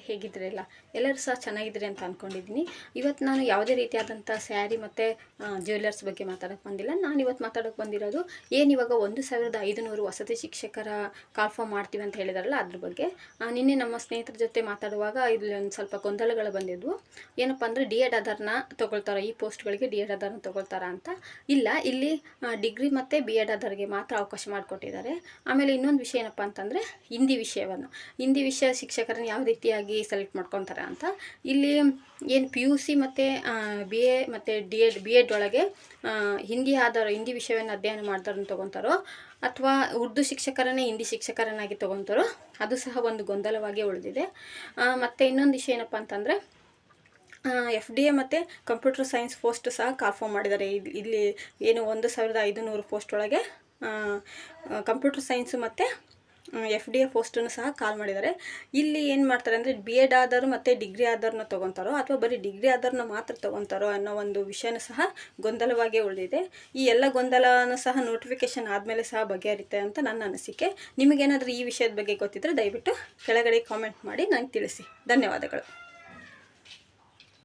ಹೇಗಿದ್ರಲ್ಲ ಎಲ್ಲರೂ ಸಹ ಚೆನ್ನಾಗಿದ್ರಿ ಅಂತ ಅಂದ್ಕೊಂಡಿದ್ದೀನಿ. ಇವತ್ತು ನಾನು ಯಾವುದೇ ರೀತಿಯಾದಂಥ ಸ್ಯಾರಿ ಮತ್ತು ಜ್ಯುವೆಲ್ಲರ್ಸ್ ಬಗ್ಗೆ ಮಾತಾಡೋಕ್ಕೆ ಬಂದಿಲ್ಲ. ನಾನು ಇವತ್ತು ಮಾತಾಡೋಕ್ಕೆ ಬಂದಿರೋದು ಇವಾಗ 1500 ವಸತಿ ಶಿಕ್ಷಕರ ಕಾಲ್ಫಾರ್ಮ್ ಮಾಡ್ತೀವಿ ಅಂತ ಹೇಳಿದಾರಲ್ಲ ಅದ್ರ ಬಗ್ಗೆ. ನಿನ್ನೆ ನಮ್ಮ ಸ್ನೇಹಿತರ ಜೊತೆ ಮಾತಾಡುವಾಗ ಇಲ್ಲಿ ಒಂದು ಸ್ವಲ್ಪ ಗೊಂದಲಗಳು ಬಂದಿದ್ವು. ಏನಪ್ಪ ಅಂದರೆ ಡಿ ಎಡ್ ಆಧಾರ್ನ ತೊಗೊಳ್ತಾರೋ, ಈ ಪೋಸ್ಟ್ಗಳಿಗೆ ಡಿ ಎಡ್ ಆಧಾರ್ನ ತೊಗೊಳ್ತಾರಾ ಅಂತ. ಇಲ್ಲ, ಇಲ್ಲಿ ಡಿಗ್ರಿ ಮತ್ತು ಬಿ ಎಡ್ ಆಧಾರ್ಗೆ ಮಾತ್ರ ಅವಕಾಶ ಮಾಡಿಕೊಟ್ಟಿದ್ದಾರೆ. ಆಮೇಲೆ ಇನ್ನೊಂದು ವಿಷಯ ಏನಪ್ಪ ಅಂತಂದರೆ ಹಿಂದಿ ವಿಷಯ ಶಿಕ್ಷಕರನ್ನ ಯಾವ ರೀತಿಯಾಗಿ ಸೆಲೆಕ್ಟ್ ಮಾಡ್ಕೊತಾರೆ ಅಂತ. ಇಲ್ಲಿ ಏನು PUC ಮತ್ತು BA ಮತ್ತು ಬಿ ಎಡ್ ಒಳಗೆ ಹಿಂದಿ ವಿಷಯವನ್ನು ಅಧ್ಯಯನ ಮಾಡ್ತಾರನ್ನು ತೊಗೊತಾರೋ ಅಥವಾ ಉರ್ದು ಶಿಕ್ಷಕರನ್ನೇ ಹಿಂದಿ ಶಿಕ್ಷಕರನ್ನಾಗಿ ತೊಗೊತಾರೋ ಅದು ಸಹ ಒಂದು ಗೊಂದಲವಾಗಿ ಉಳಿದಿದೆ. ಮತ್ತು ಇನ್ನೊಂದು ವಿಷಯ ಏನಪ್ಪ ಅಂತಂದರೆ FDA ಮತ್ತು ಕಂಪ್ಯೂಟರ್ ಸೈನ್ಸ್ ಪೋಸ್ಟ್ ಸಹ ಕಾಲ್ಫಾರ್ಮ್ ಮಾಡಿದ್ದಾರೆ. ಇಲ್ಲಿ ಏನು 1500 ಪೋಸ್ಟ್ ಒಳಗೆ ಕಂಪ್ಯೂಟರ್ ಸೈನ್ಸು ಮತ್ತು FDA ಪೋಸ್ಟನ್ನು ಸಹ ಕಾಲ್ ಮಾಡಿದ್ದಾರೆ. ಇಲ್ಲಿ ಏನು ಮಾಡ್ತಾರೆ ಅಂದರೆ ಬಿ ಎಡ್ ಆಧಾರ್ ಮತ್ತು ಡಿಗ್ರಿ ಆಧಾರ್ನ ತೊಗೊತಾರೋ ಅಥವಾ ಬರೀ ಡಿಗ್ರಿ ಆಧಾರ್ನ ಮಾತ್ರ ತೊಗೊತಾರೋ ಅನ್ನೋ ಒಂದು ವಿಷಯನೂ ಸಹ ಗೊಂದಲವಾಗಿ ಉಳಿದಿದೆ. ಈ ಎಲ್ಲ ಗೊಂದಲನೂ ಸಹ ನೋಟಿಫಿಕೇಷನ್ ಆದಮೇಲೆ ಸಹ ಬಗೆಹರಿಯುತ್ತೆ ಅಂತ ನನ್ನ ಅನಿಸಿಕೆ. ನಿಮಗೇನಾದರೂ ಈ ವಿಷಯದ ಬಗ್ಗೆ ಗೊತ್ತಿದ್ದರೆ ದಯವಿಟ್ಟು ಕೆಳಗಡೆ ಕಾಮೆಂಟ್ ಮಾಡಿ ನನಗೆ ತಿಳಿಸಿ. ಧನ್ಯವಾದಗಳು.